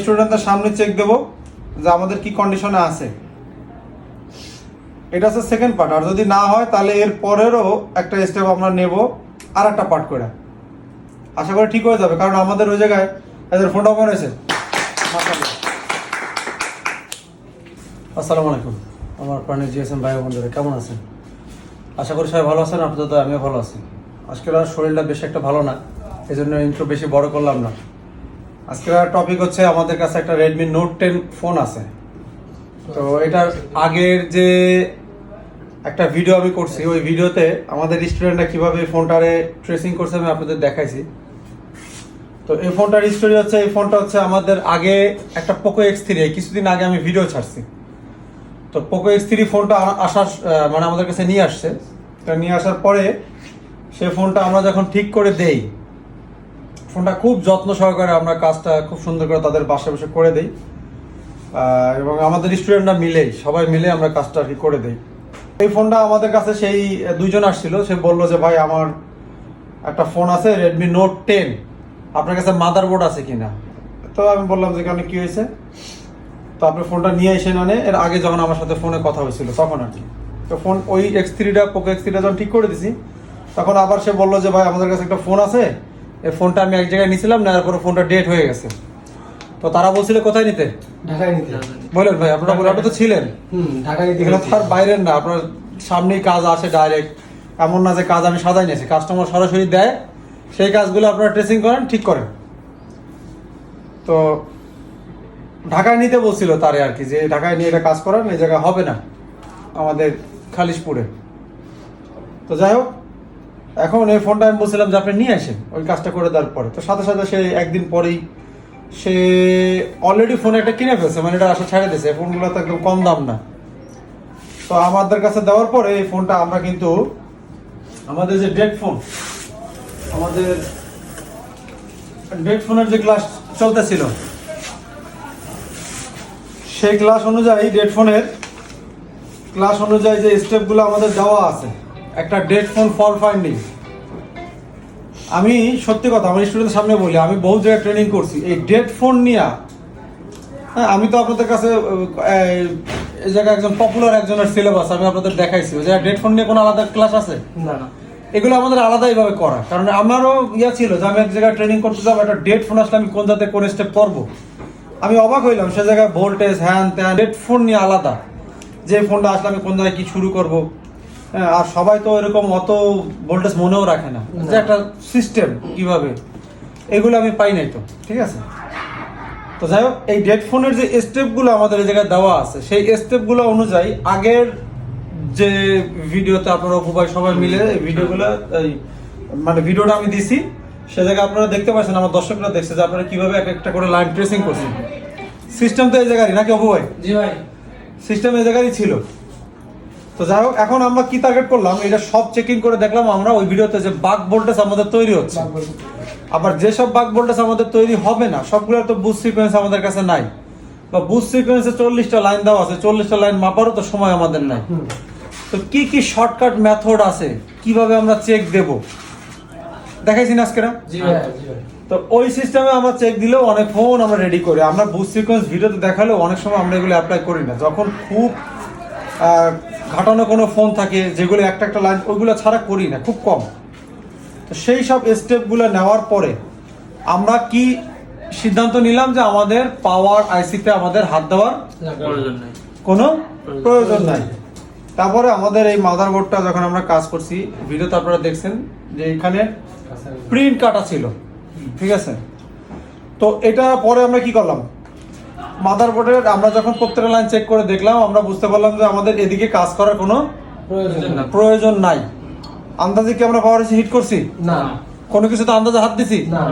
স্টুডেন্টদের সামনে চেক দেবো যে আমাদের কি কন্ডিশনে আছে। এটা হচ্ছে সেকেন্ড পার্ট। আর যদি না হয় তাহলে এর পরেরও একটা স্টেপ আমরা নেব আর একটা পার্ট করে। আশা করি ঠিক হয়ে যাবে, কারণ আমাদের ওই জায়গায় এদের ফোনটা ওপেন হয়েছে। আসসালামু আলাইকুম আমার প্রাণের জিএসএম ভাই বন্ধুরা, কেমন আছেন? আশা করি সবাই ভালো আছেন। আপনাদের আমিও ভালো আছি। আজকের আর শরীরটা বেশি একটা ভালো না, এই জন্য ইন্ট্রো বেশি বড় করলাম না। আজকের টপিক হচ্ছে আমাদের কাছে একটা রেডমি নোট 10 ফোন আছে। তো এটার আগের যে একটা ভিডিও আমি করছি, ওই ভিডিওতে আমাদের স্টুডেন্টরা কীভাবে ফোনটারে ট্রেসিং করছে আমি আপনাদের দেখাইছি। তো এই ফোনটার স্টোরি হচ্ছে, এই ফোনটা হচ্ছে আমাদের আগে একটা পোকো X3, কিছুদিন আগে আমি ভিডিও ছাড়ছি। তো পোকো X3 ফোনটা আসার মানে আমাদের কাছে নিয়ে আসছে। তো নিয়ে আসার পরে সেই ফোনটা আমরা যখন ঠিক করে দেই, ফোনটা খুব যত্ন সহকারে আমরা কাজটা খুব সুন্দর করে তাদের বাসায় বসে করে দেই, এবং আমাদের স্টুডেন্টরা মিলেই সবাই মিলে আমরা কাজটা আর কি করে দেই। এই ফোনটা আমাদের কাছে সেই দুইজন আসছিল, সে বললো যে ভাই আমার একটা ফোন আছে রেডমি নোট 10, আপনার কাছে মাদারবোর্ড আছে কিনা। তো আমি বললাম যে কেন, কি হয়েছে? তো আপনি ফোনটা নিয়ে এসে আনে। এর আগে যখন আমার সাথে ফোনে কথা হয়েছিল তখন আর কি। তো ফোন ওই X3টা পোকো X3টা যখন ঠিক করে দিছি, তখন আবার সে বললো যে ভাই আমাদের কাছে একটা ফোন আছে, এই ফোনটা আমি এক জায়গায় নিয়েছিলাম, নেওয়ার পরে ফোনটা ডেট হয়ে গেছে। তো তারা বলছিল কোথায় নিতে? ঢাকায় নিতে। বলেন ভাই, আপনারা বলে আপনি তো ছিলেন ঢাকায় নিতে। এখানে তো আর বাইরের না, আপনার সামনেই কাজ আসে ডাইরেক্ট। এমন না যে কাজ আমি সাজাই নিয়েছি, কাস্টমার সরাসরি দেয়, সেই কাজগুলো আপনারা ট্রেসিং করেন, ঠিক করেন। তো ঢাকায় নিতে বলছিল তারে আর কি, যে ঢাকায় নিয়ে এটা কাজ করান, এই জায়গায় হবে না আমাদের খালিশপুরে। তো যাই হোক, এখন এই ফোনটা আমি বলছিলাম যে আপনি নিয়ে আসেন ওই কাজটা করে দেওয়ার পরে। তো সাথে সাথে সে একদিন পরেই সে অলরেডি ফোন একটা কিনে ফেলছে, মানে এটা আসা ছেড়ে দিয়েছে। ফোনগুলো তো একদম কম দাম না। তো আমাদের কাছে দেওয়ার পরে এই ফোনটা আমরা কিন্তু আমাদের যে ডেড ফোন, আমাদের ডেড ফোনের যে ক্লাস চলতেছিল, সেই ক্লাস অনুযায়ী ডেড ফোনের ক্লাস অনুযায়ী যে স্টেপগুলো আমাদের দেওয়া আছে, একটা ডেড ফোন ফল ফাইন্ডিং। আমি সত্যি কথা আমার স্টুডেন্টের সামনে বলি, আমি বহু জায়গায় ট্রেনিং করছি এই ডেড ফোন নিয়ে। হ্যাঁ, আমি তো আপনাদের কাছে এই জায়গায় একজন পপুলার একজনের সিলেবাস আমি আপনাদের দেখাইছি। ওই জায়গায় ডেড ফোন নিয়ে কোনো আলাদা ক্লাস আছে না না, এগুলো আমাদের আলাদাইভাবে করা। কারণ আমারও ইয়া ছিল যে আমি এক জায়গায় ট্রেনিং করতে যাবো, একটা ডেড ফোন আসলে আমি কোন জায়গাতে কোন স্টেপ করবো। আমি অবাক হইলাম, সে জায়গায় ভোল্টেজ হ্যান ত্যান, ডেড ফোন নিয়ে আলাদা, যে ফোনটা আসলে আমি কোন জায়গায় কি শুরু করবো। হ্যাঁ, আর সবাই তো এরকম অত ভোল্টেজ মনেও রাখে না, যে একটা সিস্টেম কিভাবে, এগুলো আমি পাই নাই। তো ঠিক আছে, তো যাই হোক, এই ডেড ফোনের যে স্টেপগুলো আমাদের এই জায়গায় দেওয়া আছে, সেই স্টেপগুলো অনুযায়ী আগের যে ভিডিওতে আপনারা সবাই মিলে এই ভিডিওগুলো মানে ভিডিওটা আমি দিছি, সে জায়গায় আপনারা দেখতে পাচ্ছেন, আমার দর্শকরা দেখছে যে আপনারা কিভাবে এক একটা করে লাইন ট্রেসিং করছেন। সিস্টেম তো এই জায়গায় নাকি অপু ভাই? জি ভাই, সিস্টেম এই জায়গায় ছিল। তো যাই হোক, এখন আমরা কি টার্গেট করলাম, এটা সব চেকিং করে দেখলাম আমরা ওই ভিডিওতে যে বাক ভোল্টেজ আমাদের তৈরি হচ্ছে, আবার যেসব বাক ভোল্টেজ আমাদের তৈরি হবে না, সবগুলোর তো বুস্ট সিকোয়েন্স আমাদের কাছে নাই, বা বুস্ট সিকোয়েন্সে 40টা লাইন দেওয়া আছে, 40টা লাইন মাপারও তো সময় আমাদের নাই। তো কি কি শর্টকাট মেথড আছে, কিভাবে আমরা চেক দেব, দেখাইছি না আজকে না? জি ভাই, জি ভাই। তো ওই সিস্টেমে আমরা চেক দিলেও অনেক ফোন আমরা রেডি করি। আমরা বুস্ট সিকোয়েন্স ভিডিওতে দেখালেও অনেক সময় আমরা এগুলো অ্যাপ্লাই করি না, যখন খুব ঘাটানো কোনো ফোন থাকে যেগুলো একটা একটা লাইন, ওইগুলো ছাড়া করি না, খুব কম। তো সেই সব স্টেপগুলো নেওয়ার পরে আমরা কি সিদ্ধান্ত নিলাম যে আমাদের পাওয়ার আইসিতে আমাদের হাত দেওয়ার কোনো প্রয়োজন নাই। তারপরে আমাদের এই মাদারবোর্ডটা যখন আমরা কাজ করছি, ভিডিওতে আপনারা দেখছেন যে এখানে প্রিন্ট কাটা ছিল, ঠিক আছে। তো এটা পরে আমরা কি করলাম, মাদারবোর্ডের আমরা যখন প্রত্যেকটা লাইন চেক করে দেখলাম, আমরা বুঝতে পারলাম যে আমাদের এদিকে কাজ করার কোনো প্রয়োজন নাই। আন্দাজে কি আমরা পাওয়ার হিট করছি? না। কোনো কিছুতে আন্দাজে হাত দিছি? না।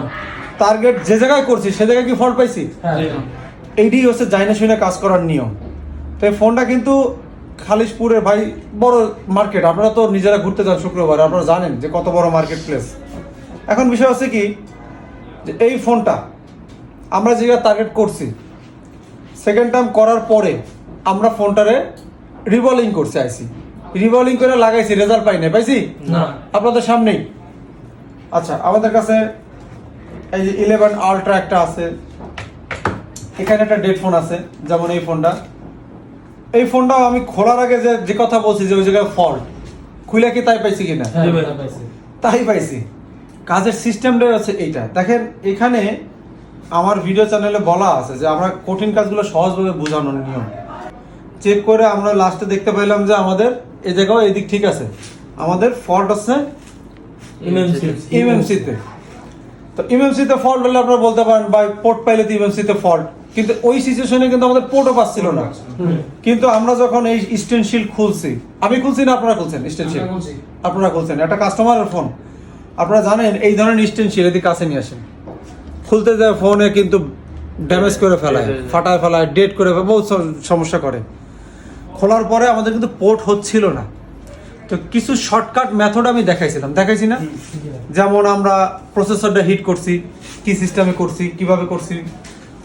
টার্গেট যে জায়গায় করছি সে জায়গায় কি ফল্ট পাইছি? এইটাই হচ্ছে জাইনা শুনে কাজ করার নিয়ম। তো এই ফোনটা কিন্তু খালিশপুরের ভাই বড় মার্কেট, আপনারা তো নিজেরা ঘুরতে যান শুক্রবার, আপনারা জানেন যে কত বড় মার্কেট প্লেস। এখন বিষয় হচ্ছে কি, যে এই ফোনটা আমরা যে টার্গেট করছি, সেকেন্ড টাইম করার পরে আমরা ফোনটারে রিভলিং করছি, আইসি রিভলিং করে লাগাইছি, রেজাল্ট পাই না, পাইছি না আপনাদের সামনেই। আচ্ছা, আমাদের কাছে এই যে 11 আলট্রা একটা আছে, এখানে একটা ডেড ফোন আছে, যেমন এই ফোনটাও আমি খোলার আগে যে কথা বলছি যে ওই জায়গায় ফল্ট, খুলে কি তাই পাইছি কিনা? হ্যাঁ, জি ভাই। পাইছি। তাই পাইছি। কাজের সিস্টেমটাই হচ্ছে এইটা। দেখেন এখানে আমার ভিডিও চ্যানেলে বলা আছে যে আমরা কঠিন কাজগুলো সহজভাবে বোঝানোর নিয়ম। চেক করে আমরা লাস্টে দেখতে পেলাম যে আমাদের এই জায়গাও এদিক ঠিক আছে, আমাদের ফল্ট হচ্ছে এমএমসিতে। তো এমএমসিতে ফল্ট হলে আপনারা বলতে পারেন ভাই পোর্ট পাইলে তো এমএমসিতে ফল্ট, কিন্তু ওই সিচুয়েশনে কিন্তু আমাদের পোর্টও পাচ্ছিল না। কিন্তু আমরা যখন এই স্টেনশিল খুলছি, আমি খুলছি না আপনারা খুলছেন স্টেনশিল? আমরা খুলছি। আপনারা খুলছেন। একটা কাস্টমারের ফোন, আপনারা জানেন এই ধরনের স্টেনশিল এদিকে কাছে নিয়ে আসেন, খুলতে যায় ফোনে কিন্তু ড্যামেজ করে ফেলায়, ফাটায় ফেলায়, ডেট করে ফেলায়, বহুত সমস্যা করে। খোলার পরে আমাদের কিন্তু পোর্ট হচ্ছিল না। তো কিছু শর্টকাট মেথড আমি দেখাইছি না? যেমন আমরা প্রসেসরটা হিট করছি, কি সিস্টেমে করছি, কিভাবে করছি,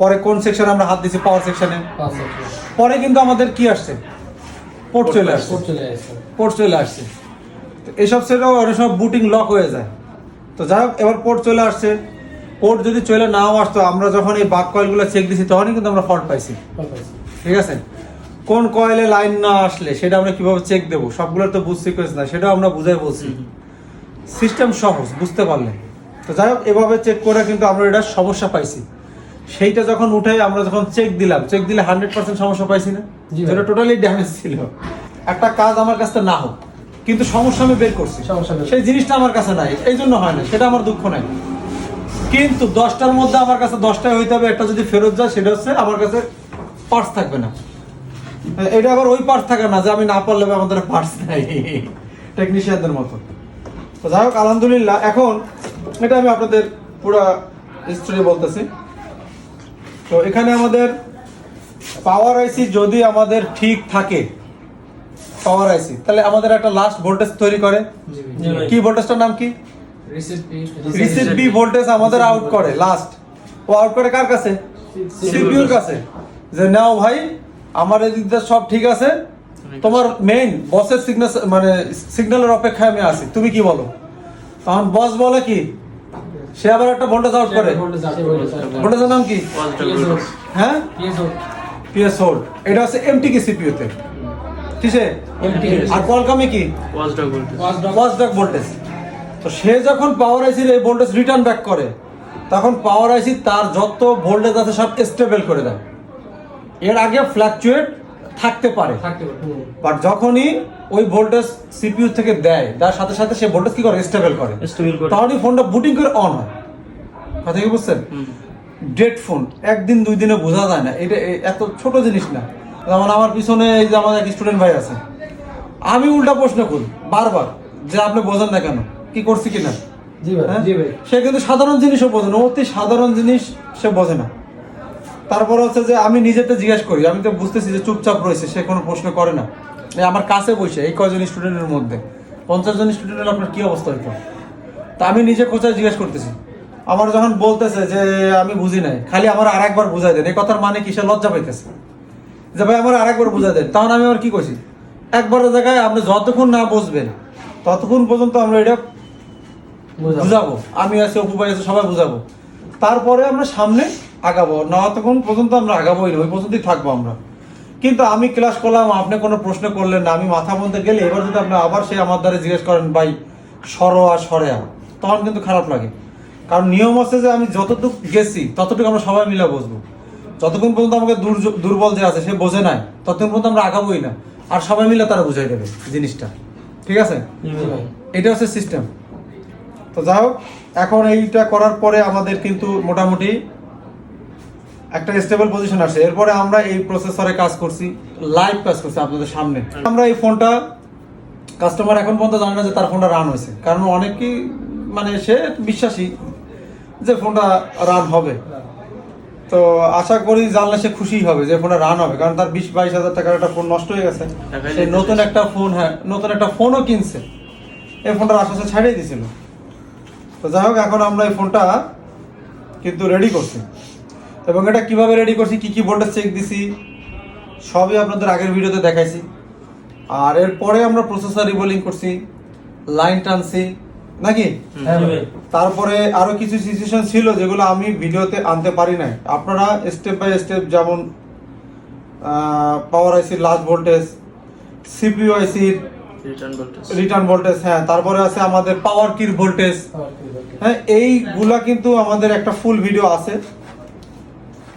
পরে কোন সেকশনে আমরা হাত দিছি, পাওয়ার সেকশনে। পরে কিন্তু আমাদের কি আসছে, পোর্ট চলে আসছে, পোর্ট চলে আসছে। পোর্ট চলে আসছে। তো এইসব সেটাও অনেক সময় বুটিং লক হয়ে যায়। তো যাই হোক, এবার পোর্ট চলে আসছে। পোর্ট যদি চলে নাও আসতো, আমরা যখন এই বাক কয়েলগুলো চেক দিছি তখনই কিন্তু আমরা ফল্ট পাইছি। ঠিক আছে, কোন কয়েলে লাইন না আসলে সেটা আমরা কিভাবে চেক দেবো, সবগুলোর তো বুঝতে সিকোয়েন্স না, সেটাও আমরা বুঝাই বলছি। সিস্টেম সহজ বুঝতে পারলে। তো যাই হোক, এভাবে চেক করে কিন্তু আমরা এটা সমস্যা পাইছি। সেইটা যখন উঠে আমরা যখন চেক দিলে 100% সমস্যা পাইছি না? জি ভাই। যেটা টোটালি ড্যামেজ ছিল। একটা কাজ আমার কাছে না হোক, কিন্তু সমস্যা আমি বের করছি, সমস্যা বের। সেই জিনিসটা আমার কাছে নাই, এই জন্য হয় না, সেটা আমার দুঃখ নাই। কিন্তু 10টার মধ্যে আমার কাছে 10টাই হইতে হবে, একটা যদি ফেরত যায় সেটা হচ্ছে আমার কাছে পার্টস থাকবে না। এটা আবার ওই পার্টস থাকে না যে আমি না পারলে আমাদের পার্টস নাই, টেকনিশিয়ানদের মতো। তো যাই হোক, আলহামদুলিল্লাহ। এখন এটা আমি আপনাদের পুরো হিস্ট্রি বলতেছি। তো এখানে আমাদের পাওয়ার আইসি যদি আমাদের ঠিক থাকে, পাওয়ার আইসি, তাহলে আমাদের একটা লাস্ট ভোল্টেজ তৈরি করে। জি ভাই। কি ভোল্টেজটার নাম কি? রিসিট রিসিট বি ভোল্টেজ আমাদের আউট করে লাস্ট। ও আউট করে কার কাছে? সিপিইউর কাছে। যে নাও ভাই, আমার এদিকটা সব ঠিক আছে, তোমার মেইন বসের সিগন্যাল মানে সিগন্যালের অপেক্ষায় আমি আছি, তুমি কি বলো? তখন বস বলে কি, সে আবার একটা ভোল্টেজ আউট করে। ভোল্টেজের নাম কি? হ্যাঁ, পিএস হোল্ড। এটা হচ্ছে এমটিকে সিপিইউতে, ঠিক আছে? আর কোয়ালকমে কি? Watchdog voltage. তো সে যখন পাওয়ার আইসির এই ভোল্টেজ রিটার্ন ব্যাক করে, তখন পাওয়ার আইসি তার যত ভোল্টেজ আছে সব স্টেবল করে দেয়। এর আগে ফ্ল্যাকচুয়েট থাকতে পারে, বাট যখনই ওই ভোল্টেজ সিপিইউ থেকে দেয়, তার সাথে সাথে সে ভোল্টেজ কি করে? স্টেবল করে। তখনই ফোনটা বুটিং করে অন হয়। কথা কি বুঝছেন? ডেড ফোন একদিন দুই দিনে বোঝা যায় না, এটা এত ছোট জিনিস না। যেমন আমার পিছনে এই যে আমাদের এক স্টুডেন্ট ভাই আছে, আমি উল্টা প্রশ্ন করি বারবার যে আপনি বোঝেন না কেন, কি করছি কিনা। জি ভাই, হ্যাঁ? জি ভাই। সে কিন্তু সাধারণ জিনিসও বোঝে না, অতি সাধারণ জিনিস সে বোঝে না। তারপরে হচ্ছে যে আমি নিজেতে জিজ্ঞেস করি, আমি তো বুঝতেছি যে চুপচাপ রয়েছে, সে কোনো প্রশ্ন করে না। এই আমার কাছে বসে এই কয়জন স্টুডেন্টের মধ্যে 50 জন স্টুডেন্ট হলে আপনার কি অবস্থা হইতো? তা আমি নিজে কোথায় জিজ্ঞেস করতেছি, আমার যখন বলতেছে যে আমি বুঝি নাই, খালি আমার আরেকবার বুঝাই দেন, এই কথার মানে কি? সে লজ্জা পাইতেছে যে ভাই আমার আরেকবার বুঝাই দেন। তখন আমি আবার কি করছি, একবারের জায়গায় আপনি যতক্ষণ না বুঝবেন ততক্ষণ পর্যন্ত আমরা এটা বুঝাবো, আমি আছি, অপু ভাই আছে, সবাই বুঝাবো। তারপরে আমরা সামনে আগাবো না, ততক্ষণ পর্যন্ত আমরা আগাবোই না, ওই পর্যন্তই থাকবো আমরা। কিন্তু আমি ক্লাস করলাম, আপনি কোনো প্রশ্ন করলেন না, আমি মাথা বলতে গেলে এবার যদি আপনি আবার সেই আমার দ্বারা জিজ্ঞেস করেন ভাই সরো আর সরে আ, তখন কিন্তু খারাপ লাগে। কারণ নিয়ম আছে যে আমি যতটুকু গেছি ততটুকু আমরা সবাই মিলে বসবো। যতক্ষণ পর্যন্ত আমাকে দুর্বল যে আছে সে বোঝে নাই, ততক্ষণ পর্যন্ত আমরা আগাবোই না, আর সবাই মিলে তারা বুঝাই দেবে জিনিসটা। ঠিক আছে, এটা হচ্ছে সিস্টেম। তো যাই হোক, এখন এইটা করার পরে আমাদের কিন্তু মোটামুটি একটা স্টেবল পজিশন আসে। এরপরে আমরা এই প্রসেসরে কাজ করছি, লাইভ কাজ করছি আপনাদের সামনে। আমরা এই ফোনটা, কাস্টমার এখন পর্যন্ত জানে না যে তার ফোনটা রান হয়েছে, কারণ অনেকেই মানে সে বিশ্বাসী যে ফোনটা রান হবে। তো আশা করি জানলে সে খুশি হবে যে ফোনটা রান হবে, কারণ তার 20-22 হাজার টাকার একটা ফোন নষ্ট হয়ে গেছে, সে নতুন একটা ফোন, হ্যাঁ নতুন একটা ফোনও কিনছে, এই ফোনটার আশা ছাড়িয়ে দিয়েছিল। তো যাই হোক, এখন আমরা এই ফোনটা কিন্তু রেডি করছি, এবং এটা কিভাবে রেডি করছি, কি কি ভোল্টেজ চেক দিছি সবই আপনাদের আগের ভিডিওতে দেখাইছি। আর এরপরে আমরা প্রসেসর রিবোলিং করছি, লাইন টানছি, নাকি? হ্যাঁ ভাই। তারপরে আরো কিছু সিচুয়েশন ছিল যেগুলো আমি ভিডিওতে আনতে পারি নাই। আপনারা স্টেপ বাই স্টেপ, যেমন পাওয়ার আইসির লাস্ট ভোল্টেজ, সিপিইউ আইসির রিটার্ন ভোল্টেজ, হ্যাঁ, তারপরে আছে আমাদের পাওয়ার কির ভোল্টেজ, হ্যাঁ, এইগুলা কিন্তু আমাদের একটা ফুল ভিডিও আছে।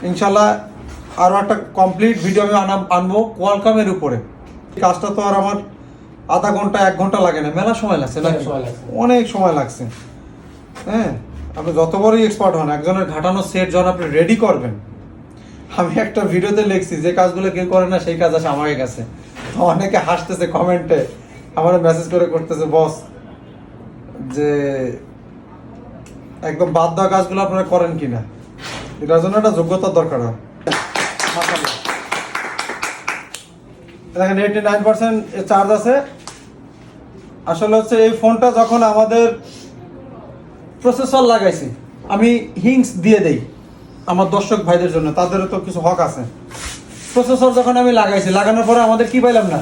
ইনশাল্লাহ আরো একটা কমপ্লিট ভিডিও আমি আনবো কোয়ালকমের উপরে। কাজটা তো আর আমার আধা ঘন্টা 1 ঘন্টা লাগে না, মেলা সময় লাগছে না? অনেক সময় লাগছে। অনেক সময় লাগছে। হ্যাঁ, আপনি যত বড়ই এক্সপার্ট হন, একজনের ঘাটানো সেট যখন আপনি রেডি করবেন, আমি একটা ভিডিওতে লিখছি যে কাজগুলো কেউ করে না সেই কাজ আসে আমার কাছে। তো অনেকে হাসতেছে কমেন্টে, আমার মেসেজ করে করতেছে, বস যে একদম বাদ দেওয়া কাজগুলো আপনারা করেন কিনা। এটার জন্য একটা যোগ্যতার দরকার হয়। মাশাআল্লাহ। দেখেন 89% চার্জ আছে। আসলে হচ্ছে এই ফোনটা যখন আমাদের প্রসেসর লাগাইছি, আমি হিংস দিয়ে দেই আমার দর্শক ভাইদের জন্য, তাদেরও তো কিছু হক আছে। প্রসেসর যখন আমি লাগাইছি, লাগানোর পরে আমাদের কি পাইলাম না,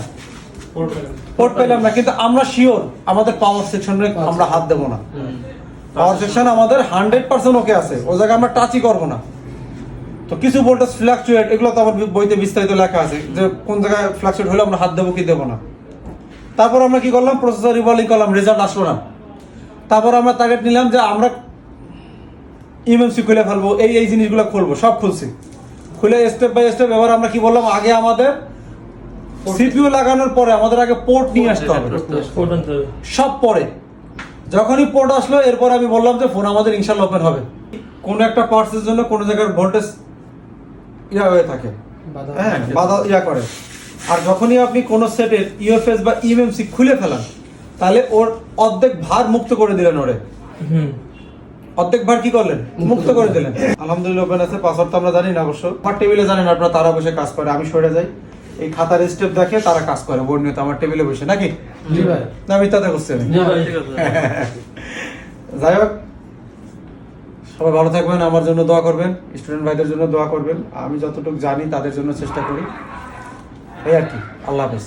পোর্ট পেলাম না, কিন্তু আমরা শিওর আমাদের পাওয়ার সেকশনে আমরা হাত দেবো না। পাওয়ার সেকশন আমাদের 100% ওকে আছে, ও জায়গায় আমরা টাচই করবো না। তো কিছু ভোল্টেজ ফ্লাকচুয়েট, এগুলো তো আমার বইতে বিস্তারিত লেখা আছে যে কোন জায়গায় ফ্লাকচুয়েট হলে আমরা হাত দেবো কি দেবো না। তারপর আমরা কি করলাম, প্রসেসর রিভলিং করলাম, রেজাল্ট আসলো না। তারপর আমরা টার্গেট নিলাম যে আমরা ইএমসি খুলে ফেলবো, এই জিনিসগুলো খুলবো, সব খুলছি। খুলে স্টেপ বাই স্টেপ এবার আমরা কি বললাম, আগে আমাদের সিপিইউ লাগানোর পরে আমাদের আগে পোর্ট নিয়ে আসতে হবে, সব পরে। যখনই পোর্ট আসলো, এরপর আমি বললাম যে ফোন আমাদের ইনশাল্লাহ ওপেন হবে। কোন একটা পার্টসের জন্য কোন জায়গার ভোল্টেজ ইয়া হয়ে থাকে, হ্যাঁ, বাধা ইয়া করে। আর যখনই আপনি কোন সেটের ইউএফএস বা ইএমসি খুলে ফেলান, তাহলে ওর অর্ধেক ভার মুক্ত করে দিলেন, ওরে অর্ধেক ভার কি করলেন, মুক্ত করে দিলেন। আলহামদুলিল্লাহ ওপেন আছে। পাসওয়ার্ড তো আমরা জানি না অবশ্য, আমার টেবিলে জানেন আপনারা, তারা বসে কাজ করে, আমি সরে যাই, এই খাতার স্টেপ দেখে তারা কাজ করে বোর্ড নিয়ে, আমার টেবিলে বসে, নাকি? জি ভাই। না, মিথ্যাতে করছি আমি। জি ভাই। যাই হোক, সবাই ভালো থাকবেন, আমার জন্য দোয়া করবেন, স্টুডেন্ট ভাইদের জন্য দোয়া করবেন। আমি যতটুকু জানি তাদের জন্য চেষ্টা করি, এই আর কি। আল্লাহ হাফেজ।